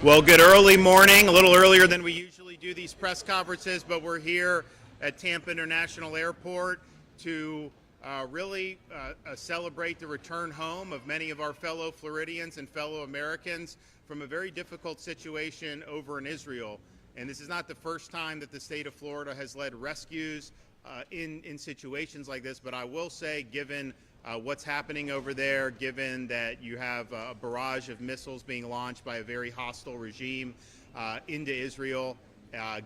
Well, good early morning, a little earlier than we usually do these press conferences, but we're here at Tampa International Airport to really celebrate the return home of many of our fellow Floridians and fellow Americans from a very difficult situation over in Israel. And this is not the first time that the state of Florida has led rescues in situations like this, but I will say, given what's happening over there, given that you have a barrage of missiles being launched by a very hostile regime into Israel,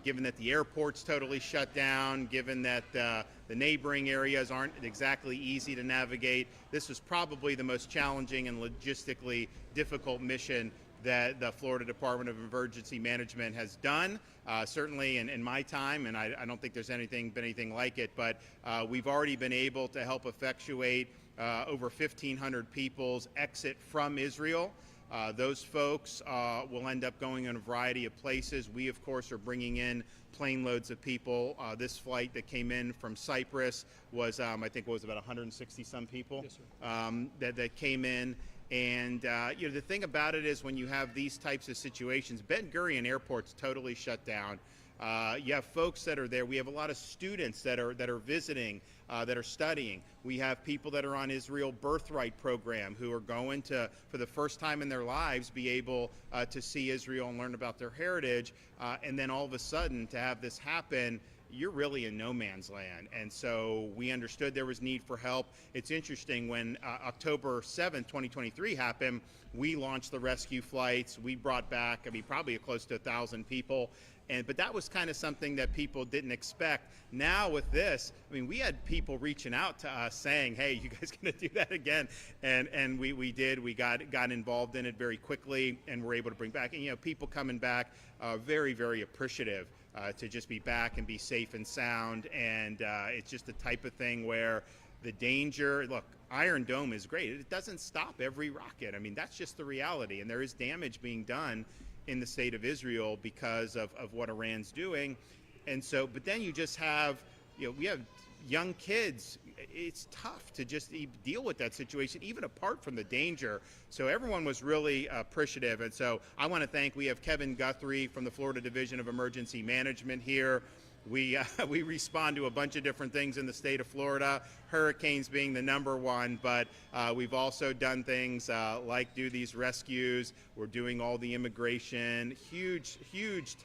given that the airport's totally shut down, given that the neighboring areas aren't exactly easy to navigate, this was probably the most challenging and logistically difficult mission that the Florida Department of Emergency Management has done, certainly in my time, and I don't think there's been anything like it, but we've already been able to help effectuate over 1,500 people's exit from Israel. Those folks will end up going in a variety of places. We, of course, are bringing in plane loads of people. This flight that came in from Cyprus was, I think it was about 160 some people. Yes, sir. That came in. And the thing about it is when you have these types of situations, Ben Gurion Airport's totally shut down. You have folks that are there. We have a lot of students that are visiting, that are studying. We have people that are on Israel Birthright program who are going to, for the first time in their lives, be able to see Israel and learn about their heritage. And then all of a sudden to have this happen, you're really in no man's land. And so we understood there was need for help. It's interesting, when October 7th, 2023 happened, we launched the rescue flights. We brought back, probably close to 1,000 people. But that was kind of something that people didn't expect. Now with this, we had people reaching out to us saying, hey, you guys going to do that again? And we did. We got involved in it very quickly and were able to bring back, and people coming back very, very appreciative to just be back and be safe and sound. And it's just the type of thing where the danger, look, Iron Dome is great. It doesn't stop every rocket. that's just the reality. And there is damage being done in the state of Israel because of what Iran's doing. And so, but then you just have, we have young kids. It's tough to just deal with that situation, even apart from the danger. So everyone was really appreciative. And so I want to thank, we have Kevin Guthrie from the Florida Division of Emergency Management here. We respond to a bunch of different things in the state of Florida, hurricanes being the number one, but we've also done things like do these rescues. We're doing all the immigration, huge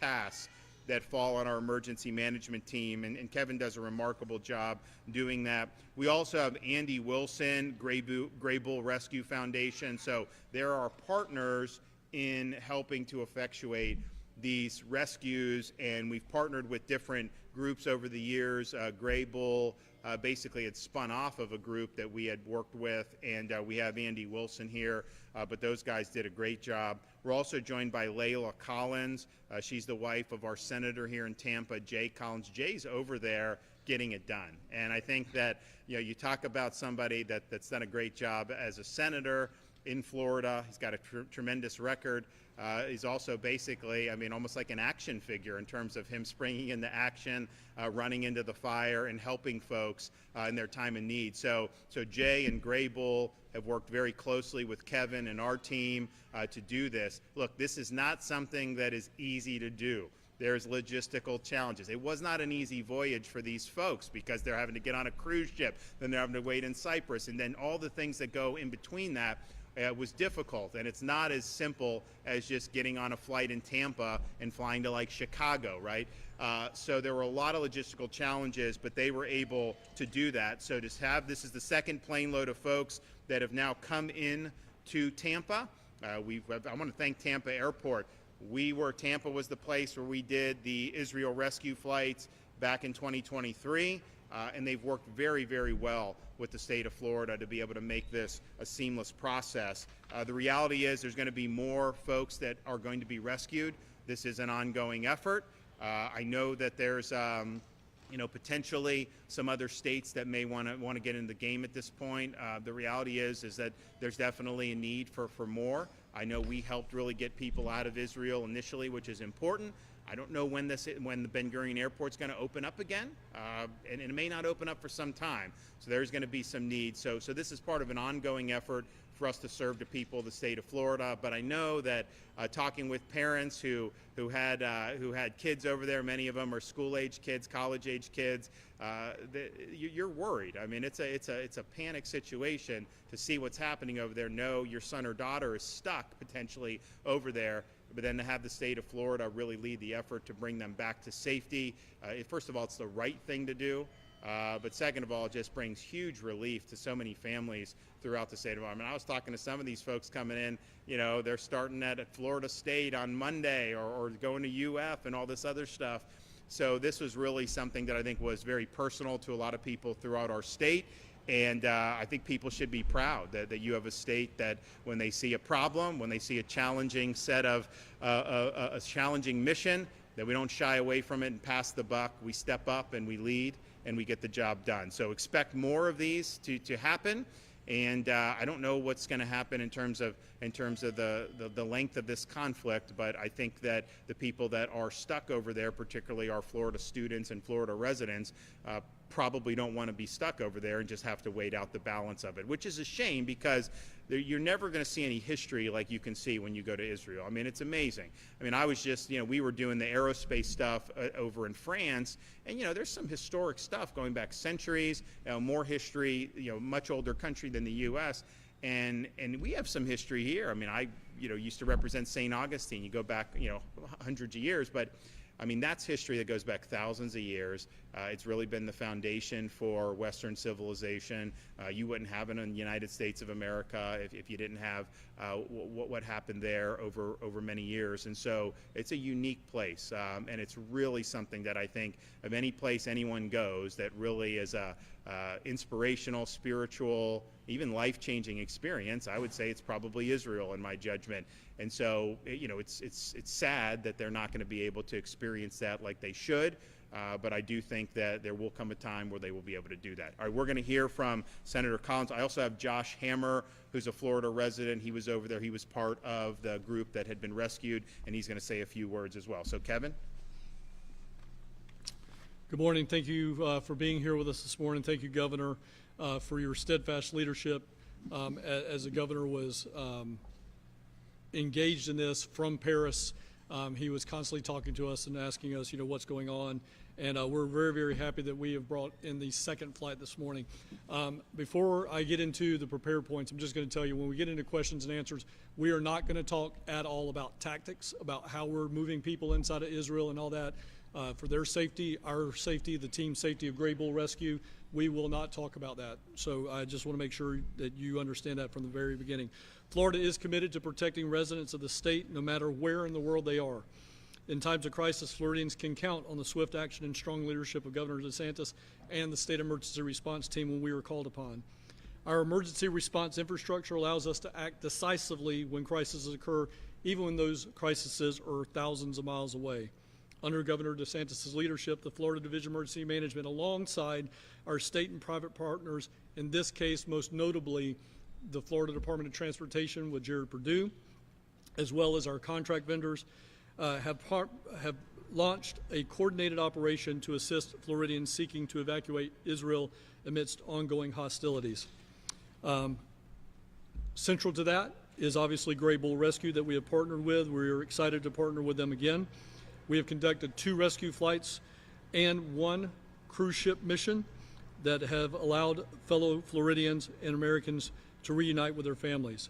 tasks that fall on our emergency management team, and Kevin does a remarkable job doing that. We also have Andy Wilson, Gray Bull Rescue Foundation, so there are partners in helping to effectuate these rescues, and we've partnered with different groups over the years. Gray Bull basically had spun off of a group that we had worked with, and we have Andy Wilson here, but those guys did a great job. We're also joined by Layla Collins. She's the wife of our senator here in Tampa, Jay Collins. Jay's over there getting it done, and I think that you talk about somebody that's done a great job as a senator in Florida. He's got a tremendous record. He's also basically, almost like an action figure in terms of him springing into action, running into the fire, and helping folks in their time of need. So Jay and Gray Bull have worked very closely with Kevin and our team to do this. Look, this is not something that is easy to do. There's logistical challenges. It was not an easy voyage for these folks because they're having to get on a cruise ship, then they're having to wait in Cyprus, and then all the things that go in between that. Was difficult, and it's not as simple as just getting on a flight in Tampa and flying to like Chicago, right? So there were a lot of logistical challenges, but they were able to do that. So to have, this is the second plane load of folks that have now come in to Tampa. I want to thank Tampa Airport. Tampa was the place where we did the Israel rescue flights back in 2023. And they've worked very, very well with the state of Florida to be able to make this a seamless process. The reality is there's going to be more folks that are going to be rescued. This is an ongoing effort. I know that there's potentially some other states that may want to get in the game at this point. The reality is that there's definitely a need for more. I know we helped really get people out of Israel initially, which is important. I don't know when the Ben Gurion Airport's going to open up again, and it may not open up for some time. So there's going to be some need. So this is part of an ongoing effort for us to serve the people of the state of Florida. But I know that talking with parents who had kids over there, many of them are school-age kids, college-age kids, you're worried. I mean, it's a panic situation to see what's happening over there. Know your son or daughter is stuck potentially over there, but then to have the state of Florida really lead the effort to bring them back to safety. First of all, it's the right thing to do. But second of all, it just brings huge relief to so many families throughout the state of Florida. I mean, I was talking to some of these folks coming in, they're starting at Florida State on Monday or going to UF and all this other stuff. So this was really something that I think was very personal to a lot of people throughout our state. And I think people should be proud that you have a state that when they see a problem, when they see a challenging set of a challenging mission, that we don't shy away from it and pass the buck. We step up and we lead and we get the job done. So expect more of these to happen. And I don't know what's going to happen in terms of the length of this conflict, but I think that the people that are stuck over there, particularly our Florida students and Florida residents, probably don't want to be stuck over there and just have to wait out the balance of it, which is a shame because you're never going to see any history like you can see when you go to Israel. I mean, it's amazing. I mean, I was just, we were doing the aerospace stuff over in France, and, there's some historic stuff going back centuries, more history, much older country than the U.S., and we have some history here. I mean, I, used to represent St. Augustine. You go back, hundreds of years, but I mean, that's history that goes back thousands of years. It's really been the foundation for Western civilization. You wouldn't have it in the United States of America if you didn't have what happened there over many years. And so it's a unique place, and it's really something that I think of any place anyone goes that really is a inspirational, spiritual, even life-changing experience. I would say it's probably Israel in my judgment. And so, it's sad that they're not going to be able to experience that like they should, but I do think that there will come a time where they will be able to do that. All right, we're going to hear from Senator Collins. I also have Josh Hammer, who's a Florida resident. He was over there. He was part of the group that had been rescued, and he's going to say a few words as well. So, Kevin? Good morning. Thank you for being here with us this morning. Thank you, Governor, for your steadfast leadership. As the governor was engaged in this from Paris, he was constantly talking to us and asking us, what's going on. And we're very, very happy that we have brought in the second flight this morning. Before I get into the prepared points, I'm just going to tell you, when we get into questions and answers, we are not going to talk at all about tactics, about how we're moving people inside of Israel and all that. For their safety, our safety, the team's safety of Gray Bull Rescue, we will not talk about that. So I just want to make sure that you understand that from the very beginning. Florida is committed to protecting residents of the state no matter where in the world they are. In times of crisis, Floridians can count on the swift action and strong leadership of Governor DeSantis and the state emergency response team when we are called upon. Our emergency response infrastructure allows us to act decisively when crises occur, even when those crises are thousands of miles away. Under Governor DeSantis' leadership, the Florida Division of Emergency Management, alongside our state and private partners, in this case most notably the Florida Department of Transportation with Jared Perdue, as well as our contract vendors, have launched a coordinated operation to assist Floridians seeking to evacuate Israel amidst ongoing hostilities. Central to that is obviously Gray Bull Rescue that we have partnered with. We are excited to partner with them again. We have conducted 2 rescue flights and 1 cruise ship mission that have allowed fellow Floridians and Americans to reunite with their families.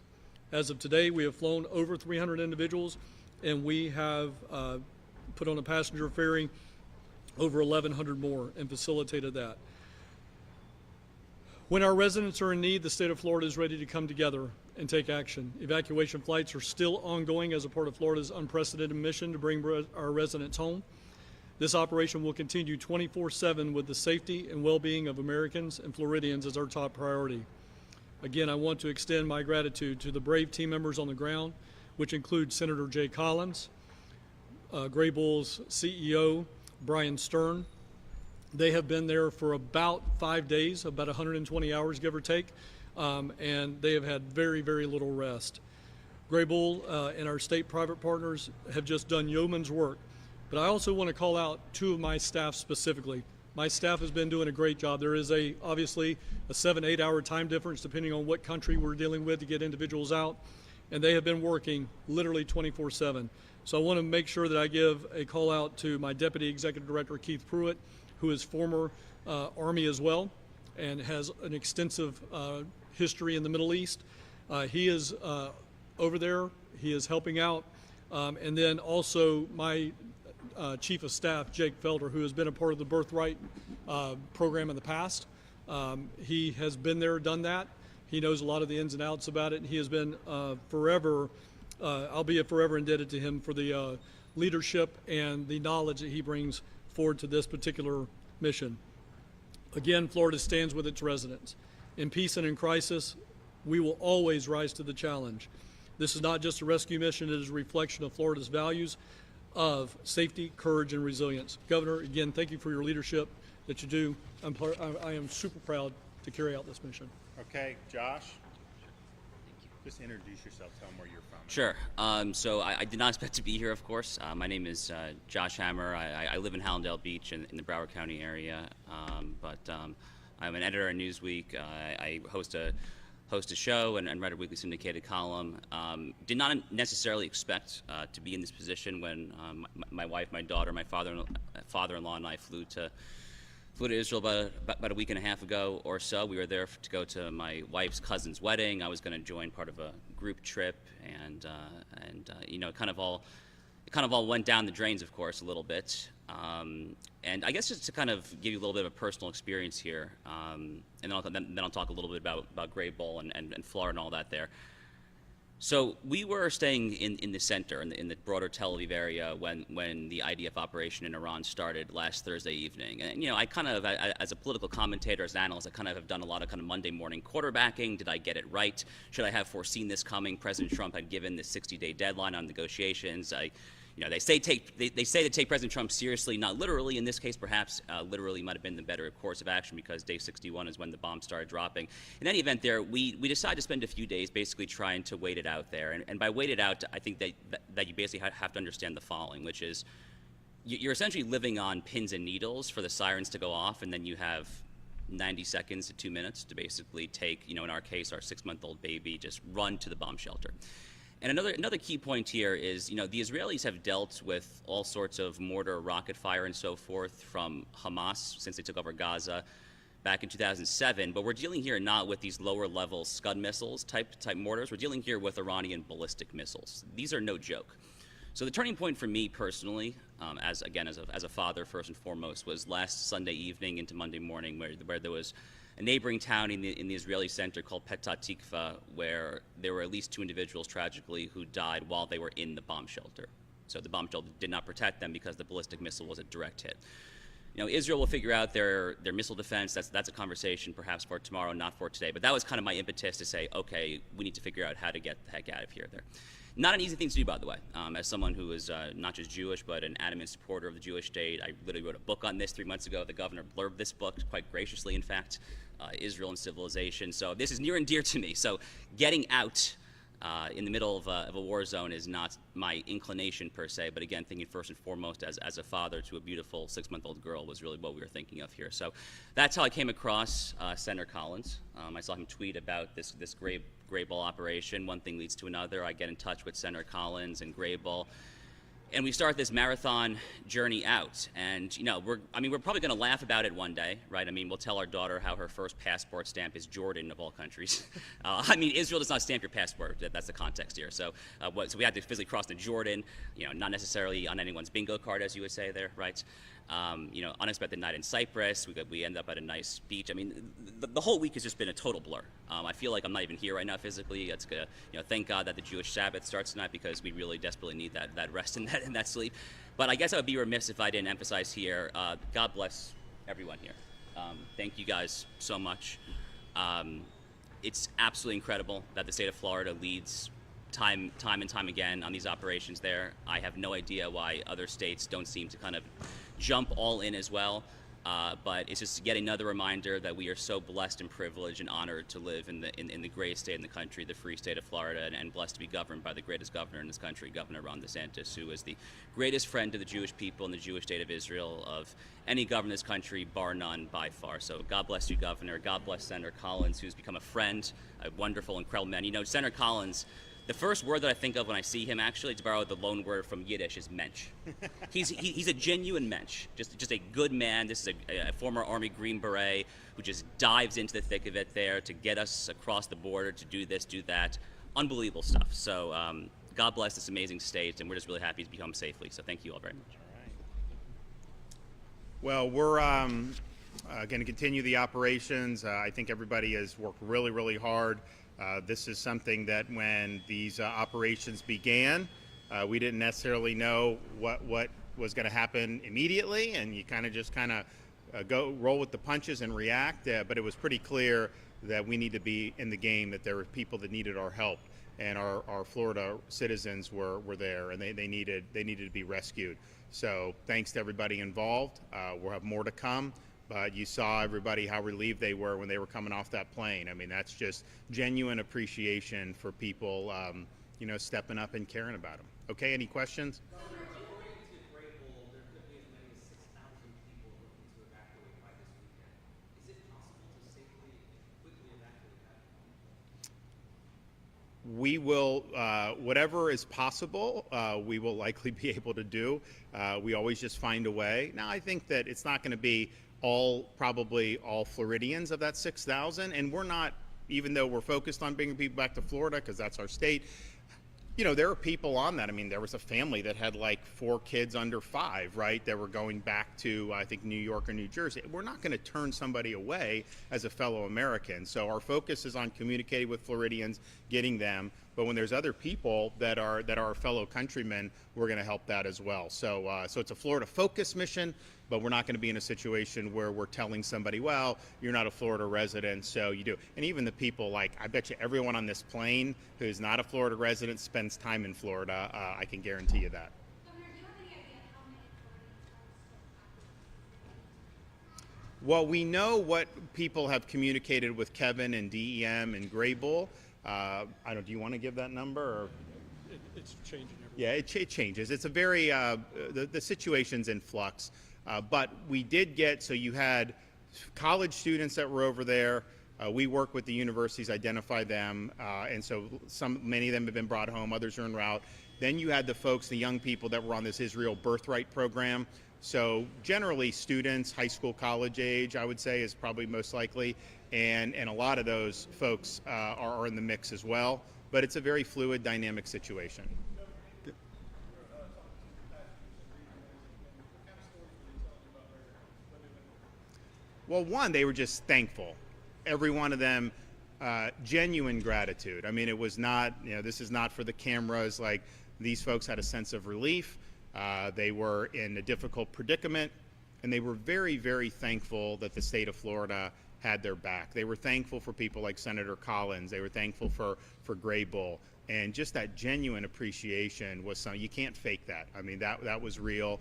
As of today, we have flown over 300 individuals, and we have put on a passenger ferry over 1,100 more and facilitated that. When our residents are in need, the state of Florida is ready to come together and take action. Evacuation flights are still ongoing as a part of Florida's unprecedented mission to bring our residents home. This operation will continue 24/7 with the safety and well-being of Americans and Floridians as our top priority. Again, I want to extend my gratitude to the brave team members on the ground, which include Senator Jay Collins, Gray Bull's CEO, Brian Stern. They have been there for about 5 days, about 120 hours, give or take, and they have had very, very little rest. Gray Bull and our state private partners have just done yeoman's work, but I also want to call out 2 of my staff specifically, My staff has been doing a great job. There is obviously a 7-8 hour time difference depending on what country we're dealing with to get individuals out, and they have been working literally 24/7. So I want to make sure that I give a call out to my Deputy Executive Director, Keith Pruitt, who is former Army as well and has an extensive history in the Middle East. He is over there. He is helping out. And then also my Chief of Staff, Jake Felder, who has been a part of the Birthright program in the past. He has been there, done that. He knows a lot of the ins and outs about it, and he has been forever, I'll be forever indebted to him for the leadership and the knowledge that he brings forward to this particular mission. Again, Florida stands with its residents. In peace and in crisis, we will always rise to the challenge. This is not just a rescue mission, it is a reflection of Florida's values of safety, courage, and resilience. Governor, again, thank you for your leadership that you do. I am super proud to carry out this mission. Okay, Josh? Just introduce yourself, tell them where you're from. Sure. So I did not expect to be here, of course. My name is Josh Hammer. I live in Hallandale Beach in the Broward County area, but I'm an editor at Newsweek. I host a show and write a weekly syndicated column. Did not necessarily expect to be in this position when my wife, my daughter, my father-in-law, and I flew to Israel about a week and a half ago or so. We were there to go to my wife's cousin's wedding. I was going to join part of a group trip, and you know, it kind of all went down the drains, of course, a little bit. And I guess just to kind of give you a little bit of a personal experience here, and then I'll talk a little bit about Gray Bowl and Florida and all that there. So we were staying in the center, in the broader Tel Aviv area when the IDF operation in Iran started last Thursday evening. And, you know, I kind of, as a political commentator, as an analyst, I kind of have done a lot of kind of Monday morning quarterbacking. Did I get it right? Should I have foreseen this coming? President Trump had given the 60-day deadline on negotiations. You know, they say to take President Trump seriously, not literally. In this case, perhaps literally might have been the better course of action because day 61 is when the bombs started dropping. In any event, there we decided to spend a few days basically trying to wait it out there. And by wait it out, I think that you basically have to understand the following, which is you're essentially living on pins and needles for the sirens to go off, and then you have 90 seconds to 2 minutes to basically take, you know, in our case, our 6-month-old baby, just run to the bomb shelter. And another key point here is, you know, the Israelis have dealt with all sorts of mortar, rocket fire, and so forth from Hamas since they took over Gaza back in 2007. But we're dealing here not with these lower-level Scud missiles type mortars. We're dealing here with Iranian ballistic missiles. These are no joke. So the turning point for me personally, as a father first and foremost, was last Sunday evening into Monday morning, where there was a neighboring town in the Israeli center called Petah Tikva, where there were at least 2 individuals tragically who died while they were in the bomb shelter. So the bomb shelter did not protect them because the ballistic missile was a direct hit. You know, Israel will figure out their missile defense. That's a conversation perhaps for tomorrow, not for today. But that was kind of my impetus to say, okay, we need to figure out how to get the heck out of here there. Not an easy thing to do, by the way. As someone who is not just Jewish, but an adamant supporter of the Jewish state, I literally wrote a book on this 3 months ago. The governor blurbed this book quite graciously, in fact, Israel and Civilization. So this is near and dear to me. So getting out in the middle of a war zone is not my inclination per se, but again, thinking first and foremost as a father to a beautiful 6-month-old girl was really what we were thinking of here. So that's how I came across Senator Collins. I saw him tweet about this Gray Bowl operation. One thing leads to another. I get in touch with Senator Collins and Gray Bowl, and we start this marathon journey out. And, you know, we're probably going to laugh about it one day, right? I mean, we'll tell our daughter how her first passport stamp is Jordan, of all countries. I mean, Israel does not stamp your passport. That's the context here. So, so we had to physically cross the Jordan, you know, not necessarily on anyone's bingo card, as you would say there, right? You know, unexpected night in Cyprus. We end up at a nice beach. I mean, the whole week has just been a total blur. I feel like I'm not even here right now physically. It's you know, thank God that the Jewish Sabbath starts tonight because we really desperately need that rest and that sleep. But I guess I would be remiss if I didn't emphasize here. God bless everyone here. Thank you guys so much. It's absolutely incredible that the state of Florida leads time and time again on these operations there. I have no idea why other states don't seem to kind of jump all in as well. But it's just yet another reminder that we are so blessed and privileged and honored to live in the greatest state in the country, the free state of Florida, and blessed to be governed by the greatest governor in this country, Governor Ron DeSantis, who is the greatest friend to the Jewish people and the Jewish state of Israel of any governor in this country, bar none, by far. So God bless you, Governor. God bless Senator Collins, who's become a friend, a wonderful, incredible man. You know, Senator Collins, the first word that I think of when I see him, actually, to borrow the loan word from Yiddish, is mensch. He's a genuine mensch, just a good man. This is a former Army Green Beret who just dives into the thick of it there to get us across the border, to do this, do that. Unbelievable stuff. So God bless this amazing state, and we're just really happy to be home safely. So thank you all very much. Well, we're going to continue the operations. I think everybody has worked really, really hard. This is something that when these operations began, we didn't necessarily know what was going to happen immediately, and you kind of go roll with the punches and react. But it was pretty clear that we need to be in the game, that there were people that needed our help, and our Florida citizens were there, and they needed to be rescued. So thanks to everybody involved. We'll have more to come. But you saw everybody how relieved they were when they were coming off that plane. I mean, that's just genuine appreciation for people, stepping up and caring about them. Okay, any questions? Governor, according to Grable, there could be as many as 6,000 people looking to evacuate by this weekend. Is it possible to safely and quickly evacuate that? We will, whatever is possible, we will likely be able to do. We always just find a way. Now, I think that it's not going to be probably all Floridians of that 6,000, and we're not, even though we're focused on bringing people back to Florida because that's our state, there are people on that. I mean, there was a family that had like 4 kids under 5, right, that were going back to, I think, New York or New Jersey. We're not going to turn somebody away as a fellow American. So our focus is on communicating with Floridians, getting them. But when there's other people that are our fellow countrymen, we're going to help that as well. So it's a Florida focus mission, but we're not going to be in a situation where we're telling somebody, well, you're not a Florida resident, so you do. And even the people, like, I bet you everyone on this plane who's not a Florida resident spends time in Florida. I can guarantee you that. Governor, do you have any idea how many Floridians are still active? Well, we know what people have communicated with Kevin and DEM and Grable. Do you want to give that number? Or? It's changing every Yeah, it changes. It's a very, the situation's in flux. But we did get, so you had college students that were over there. We work with the universities, identify them, and so many of them have been brought home, others are en route. Then you had the folks, the young people that were on this Israel Birthright program. So generally students, high school, college age, I would say is probably most likely, and a lot of those folks are in the mix as well. But it's a very fluid, dynamic situation. Well, one, they were just thankful. Every one of them, genuine gratitude. I mean, it was not, this is not for the cameras. Like, these folks had a sense of relief. They were in a difficult predicament, and they were very, very thankful that the state of Florida had their back. They were thankful for people like Senator Collins. They were thankful for Grable. And just that genuine appreciation was something, you can't fake that. I mean, that was real.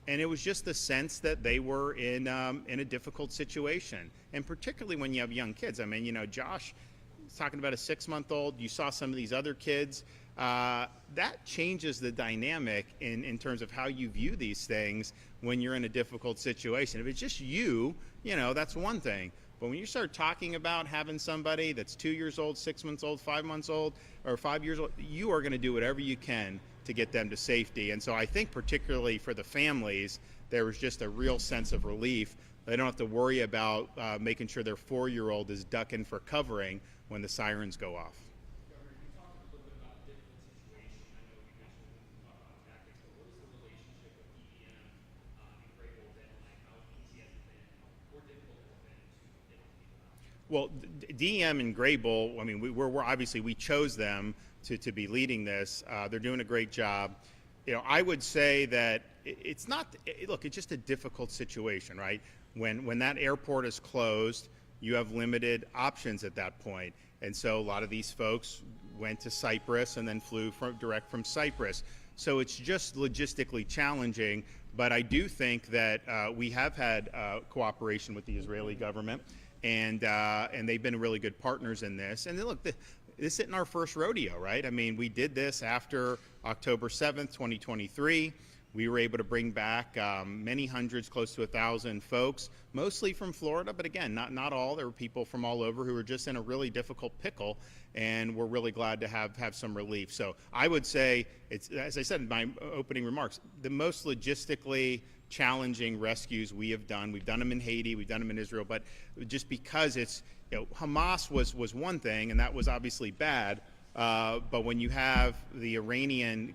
And it was just the sense that they were in a difficult situation. And particularly when you have young kids. I mean, Josh is talking about a 6-month-old. You saw some of these other kids. That changes the dynamic in terms of how you view these things when you're in a difficult situation. If it's just you, that's one thing. But when you start talking about having somebody that's 2 years old, 6 months old, 5 months old, or 5 years old, you are going to do whatever you can to get them to safety. And so I think particularly for the families, there was just a real sense of relief. They don't have to worry about making sure their 4-year-old is ducking for covering when the sirens go off. Governor, you talked a little bit about a difficult situation. I know you mentioned when you talk about tactics, but what is the relationship with DEM and Grable been like? How easy has it been? How difficult has it been to get these people out? Well, DEM and Grable, I mean, we're obviously, we chose them to be leading this. They're doing a great job. I would say that it's not, look, it's just a difficult situation, right? When that airport is closed, you have limited options at that point. And so a lot of these folks went to Cyprus and then flew direct from Cyprus. So it's just logistically challenging, But I do think that we have had cooperation with the Israeli government, and they've been really good partners in this. And look, this isn't our first rodeo, right? I mean, we did this after October 7th, 2023. We were able to bring back many hundreds, close to 1,000 folks, mostly from Florida, but again, not all. There were people from all over who were just in a really difficult pickle, and we're really glad to have some relief. So I would say, it's, as I said in my opening remarks, the most logistically challenging rescues we have done. We've done them in Haiti, we've done them in Israel, but just because it's, Hamas was one thing, and that was obviously bad. But when you have the Iranian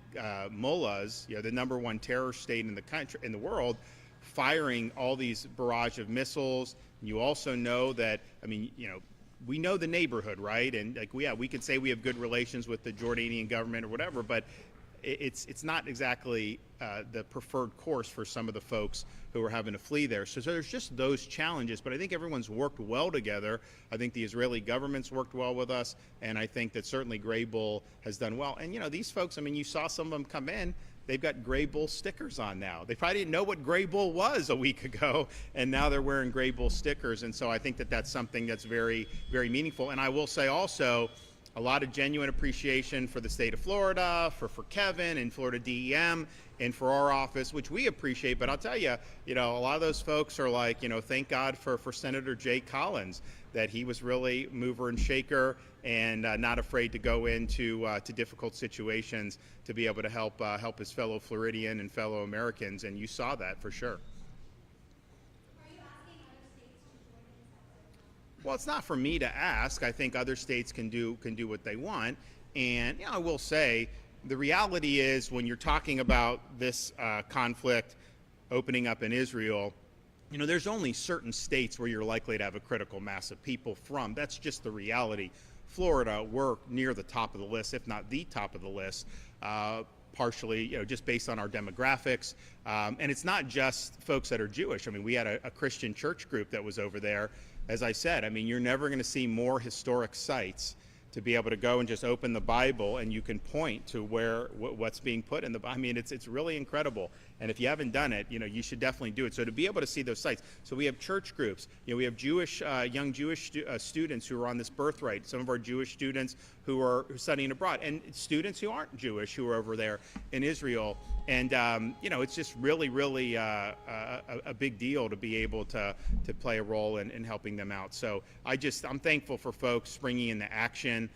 mullahs, the number one terror state in the country, in the world, firing all these barrage of missiles, you also know that, I mean, we know the neighborhood, right? And like, we could say we have good relations with the Jordanian government or whatever, but it's not exactly the preferred course for some of the folks who are having to flee there. So there's just those challenges, but I think everyone's worked well together. I think the Israeli government's worked well with us, and I think that certainly Gray Bull has done well. And these folks, I mean, you saw some of them come in, they've got Gray Bull stickers on now. They probably didn't know what Gray Bull was a week ago, and now they're wearing Gray Bull stickers. And so I think that that's something that's very, very meaningful. And I will say also, a lot of genuine appreciation for the state of Florida, for Kevin and Florida DEM, and for our office, which we appreciate. But I'll tell you, a lot of those folks are like, thank God for Senator Jay Collins, that he was really mover and shaker and not afraid to go into to difficult situations to be able to help his fellow Floridian and fellow Americans. And you saw that for sure. Well, it's not for me to ask. I think other states can do what they want. And I will say, the reality is, when you're talking about this conflict opening up in Israel, there's only certain states where you're likely to have a critical mass of people from. That's just the reality. Florida, we're near the top of the list, if not the top of the list, partially, just based on our demographics. And it's not just folks that are Jewish. I mean, we had a Christian church group that was over there. As I said, I mean, you're never going to see more historic sites to be able to go and just open the Bible and you can point to what's being put in the Bible. I mean, it's really incredible. And if you haven't done it, you should definitely do it. So to be able to see those sites. So we have church groups. We have young Jewish students who are on this birthright. Some of our Jewish students who are studying abroad, and students who aren't Jewish who are over there in Israel. And it's just really, really a big deal to be able to play a role in helping them out. So I'm thankful for folks springing into action.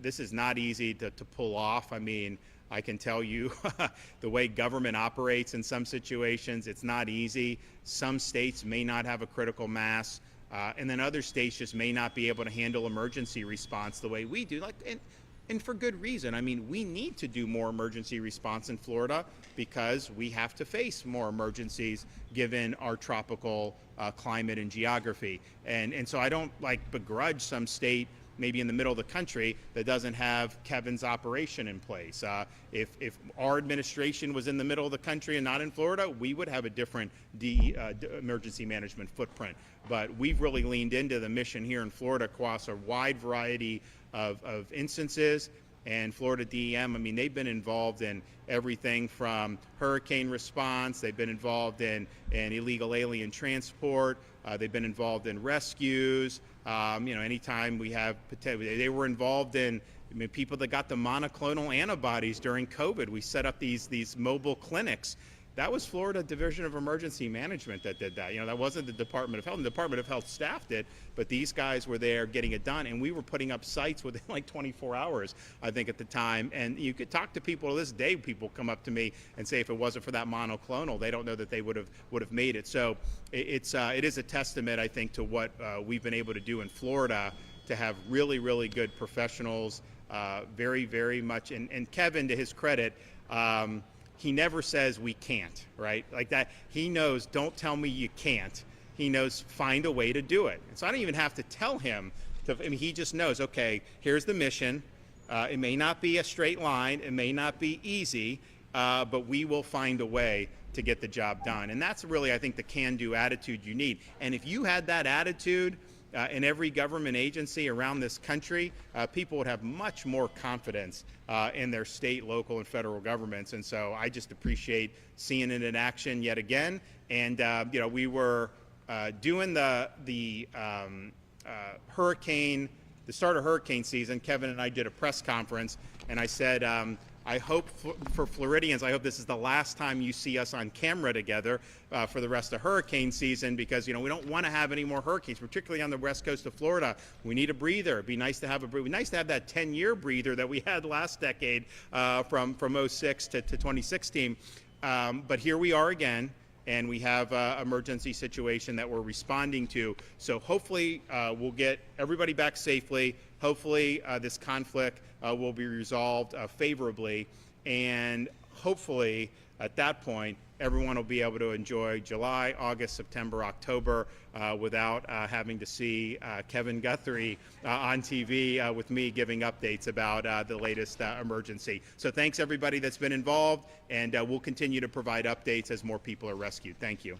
This is not easy to pull off. I mean, I can tell you the way government operates in some situations, it's not easy. Some states may not have a critical mass, and then other states just may not be able to handle emergency response the way we do. And for good reason. I mean, we need to do more emergency response in Florida because we have to face more emergencies given our tropical climate and geography. And so I don't begrudge some state maybe in the middle of the country that doesn't have Kevin's operation in place. If our administration was in the middle of the country and not in Florida, we would have a different emergency management footprint. But we've really leaned into the mission here in Florida across a wide variety of instances. And Florida DEM, I mean, they've been involved in everything from hurricane response, they've been involved in illegal alien transport, they've been involved in rescues. Anytime we have, they were involved in people that got the monoclonal antibodies during COVID. We set up these mobile clinics. That was Florida Division of Emergency Management that did that. That wasn't the Department of Health. The Department of Health staffed it, but these guys were there getting it done, and we were putting up sites within 24 hours, I think, at the time. And you could talk to people to this day. People come up to me and say, if it wasn't for that monoclonal, they don't know that they would have made it. So it is a testament, I think, to what we've been able to do in Florida to have really, really good professionals, very, very much. And Kevin, to his credit, he never says we can't, right? Like that. He knows, don't tell me you can't. He knows, find a way to do it. And so I don't even have to tell him. He just knows, okay, here's the mission. It may not be a straight line. It may not be easy, but we will find a way to get the job done. And that's really, I think, the can-do attitude you need. And if you had that attitude, in every government agency around this country, people would have much more confidence in their state, local, and federal governments. And so I just appreciate seeing it in action yet again. And we were doing the start of hurricane season. Kevin and I did a press conference, and I said, I hope for Floridians, I hope this is the last time you see us on camera together for the rest of hurricane season, because we don't want to have any more hurricanes, particularly on the west coast of Florida. We need a breather. It'd be nice to have that 10-year breather that we had last decade from 06 to 2016. But here we are again. And we have an emergency situation that we're responding to. So hopefully we'll get everybody back safely. Hopefully this conflict will be resolved favorably. And hopefully at that point, everyone will be able to enjoy July, August, September, October without having to see Kevin Guthrie on TV with me giving updates about the latest emergency. So thanks everybody that's been involved, and we'll continue to provide updates as more people are rescued. Thank you.